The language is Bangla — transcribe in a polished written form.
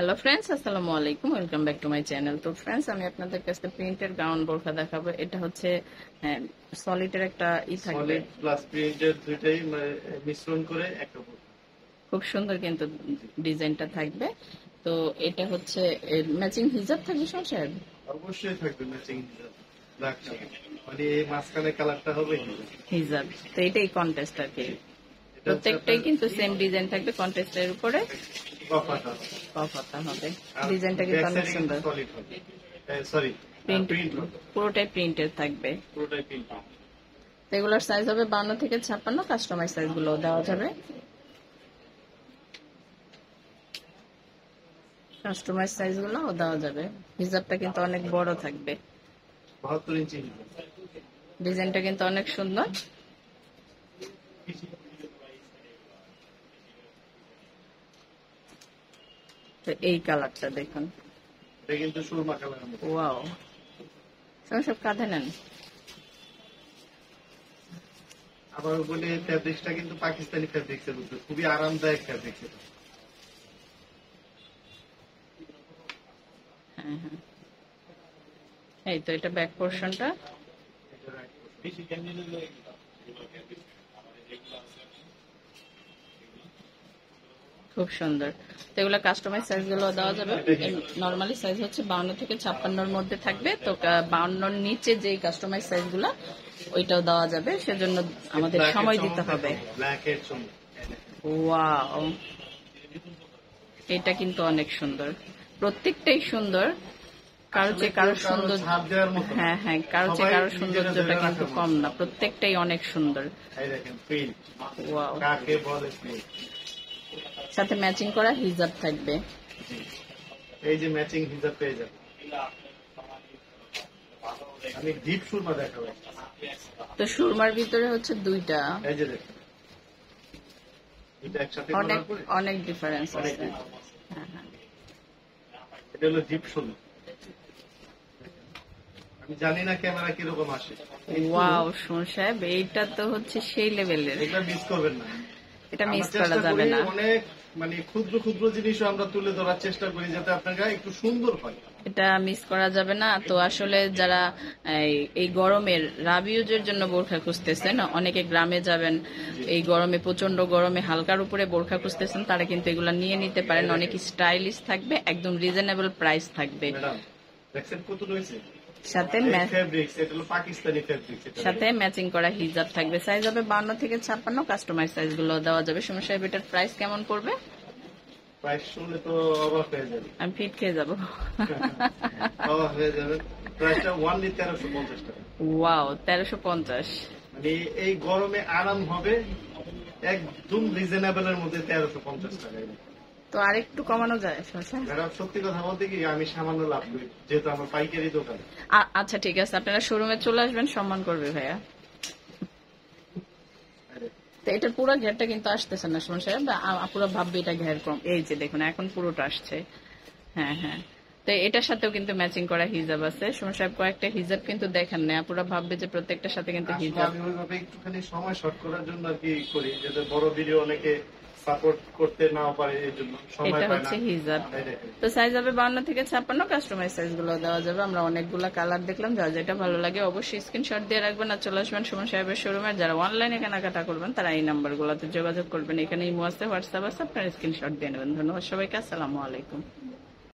হ্যালো ফ্রেন্ডস, আসসালামু আলাইকুম। Welcome back to my channel. তো ফ্রেন্ডস, আমি আপনাদের কাছে প্রিন্টের গাউন বোরখা দেখাবো। এটা হচ্ছে সলিডের একটা থাকবে, সলিড প্লাস প্রিন্টের দুইটাই মিশ্রণ করে একটা বোর্ড। খুব সুন্দর কিন্তু ডিজাইনটা থাকবে। তো এটা হচ্ছে ম্যাচিং হিজাব থাকবে সব সাহেব। অবশ্যই থাকবে ম্যাচিং হিসাব, ব্ল্যাক কালার, মানে এই মাঝখানে কালারটা হবে হিজাব। তো এটাই কন্টেস্ট আর কি, এটা হচ্ছে প্রত্যেকটাই আপনার কিন্তু সেম ডিজাইন থাকবে, কন্টেস্টের উপরে কফাটা কফাতা হবে। ডিজাইনটা কিন্তু অনেক সুন্দর, সলিড হবে, সরি প্রিন্ট প্রিন্ট হবে, পুরোটাই প্রিন্টের থাকবে। পুরোটাই প্রিন্ট হবে। তো এগুলোর সাইজ হবে 52 থেকে 56, কাস্টমাইজ সাইজ গুলো দেওয়া যাবে। কাস্টমাইজ সাইজ গুলো দেওয়া যাবে। হিজাবটা কিন্তু অনেক বড় থাকবে, 72 ইঞ্চি হিসাব। ডিজাইনটা কিন্তু অনেক সুন্দর। তো এই কালারটা দেখুন, এটা কিন্তু সুরমা কালার মতো। ওয়াও, সব কাঁধে নেন। আবার বলে ফ্যাব্রিক্সটা কিন্তু পাকিস্তানি ফ্যাব্রিক্সের মধ্যে খুবই আরামদায়ক ফ্যাব্রিক্স। হ্যাঁ হ্যাঁ, এই তো এটা ব্যাক পোর্শনটা, খুব সুন্দর। তো এগুলো কাস্টমাইজ সাইজ গুলো দেওয়া যাবে। নর্মালি সাইজ হচ্ছে 52 থেকে 56 মধ্যে থাকবে। তো 52 নিচে যে কাস্টমাইজ সাইজ গুলা ওইটাও দেওয়া যাবে, সেজন্য আমাদের সময় দিতে হবে। ওয়াও, এটা কিন্তু অনেক সুন্দর, প্রত্যেকটাই সুন্দর। কারো চেয়ে কারো সুন্দর, হ্যাঁ হ্যাঁ, কারো চেয়ে কারো সৌন্দর্যটা কিন্তু কম না, প্রত্যেকটাই অনেক সুন্দর। ওয়াও, সাথে ম্যাচিং করা হিজাব থাকবে। এই যে ম্যাচিং হিজাব পেয়ে যাবে। আমি ডিপ সুরমা দেখাবো। তো সুরমার ভিতরে হচ্ছে দুইটা, এই যে দেখুন, এটা একসাথে অনেক করার পরে অনেক ডিফারেন্স আছে। হ্যাঁ হ্যাঁ, এটা হলো ডিপ সুরমা। আমি জানি না ক্যামেরা কিরকম আসে। ওয়াও শুন সাহেব, এইটা তো হচ্ছে সেই লেভেলের, এটা মিস করবেন না। এটা মিস আমরা করা চেষ্টা যাবে করি না। অনেক ক্ষুদ্র ক্ষুদ্র জিনিসও আমরা তুলে ধরার চেষ্টা করি যাতে আপনার গায়ে একটু সুন্দর হয়। এটা মিস করা যাবে না। তো আসলে যারা এই গরমের রাবিউজের জন্য বোরখা খুঁজতেছেন, অনেকে গ্রামে যাবেন, এই গরমে প্রচন্ড গরমে হালকার উপরে বোরখা খুঁজতেছেন, তারা কিন্তু এগুলা নিয়ে নিতে পারেন। অনেক স্টাইলিশ থাকবে, একদম রিজনেবল প্রাইস থাকবে। ম্যাডাম দেখছেন কত রয়েছে, সাথে ফেব্রিক্স, এটা হলো পাকিস্তানি ফেব্রিক্স। সাথে ম্যাচিং করা হিজাব থাকবে। সাইজ হবে 52 থেকে 56, কাস্টমাইজ সাইজ গুলো দেওয়া যাবে। সমস্যা, এটার প্রাইস কেমন পড়বে? প্রাইস শুনলে তো অবাক হয়ে যাবে, আমি ফিট খেয়ে যাবো। অবাক হয়ে যাবে। প্রাইসটা ওয়ানলি 1350 টাকা। ওয়াও, 1350। মানে এই গরমে আরাম হবে, একদম রিজনেবল এর মধ্যে 1350 টাকা। তো আরেকটু কমানো যায়? ম্যাডাম সত্যি কথা বলতে কি, আমি সামান্য লাভ করি যেহেতু আমার পাইকারি দোকান। আচ্ছা ঠিক আছে, আপনারা শোরুমে চলে আসবেন, সম্মান করবে ভাইয়া। তো এটার পুরো ঘেরটা কিন্তু আসতেছে না সুমন সাহেব, পুরো ভাববে এটা ঘের কম। এই যে দেখুন, এখন পুরোটা আসছে। হ্যাঁ হ্যাঁ, তো এটার সাথেও কিন্তু ম্যাচিং করা হিজাব আছে। সুমন সাহেব কয়েকটা হিজাব কিন্তু দেখেন না, পুরো ভাববে যে প্রত্যেকটার সাথে কিন্তু হিজাব। আমি ওইভাবে একটুখানি সময় শর্ট করার জন্য আর কি করি, যাতে বড় ভিডিও অনেকে সাপোর্ট করতে না পারে, এই জন্য সময় এটা পায় হচ্ছে না। হিজাব। তো সাইজ হবে 52 থেকে 56, কাস্টমাইজ সাইজ গুলো দেওয়া যাবে। আমরা অনেকগুলো কালার দেখলাম, যার যেটা ভালো লাগে অবশ্যই স্ক্রিনশট দিয়ে রাখবেন আর চলে আসবেন সুমন সাহেবের শোরুমে। যারা অনলাইনে কেনাকাটা করবেন তারা এই নাম্বার গুলোতে যোগাযোগ করবেন। এখানে ইমো আছে, হোয়াটসঅ্যাপ আছে, আপনারা স্ক্রিনশট দিয়ে নেবেন। ধন্যবাদ সবাইকে, আসসালামু আলাইকুম।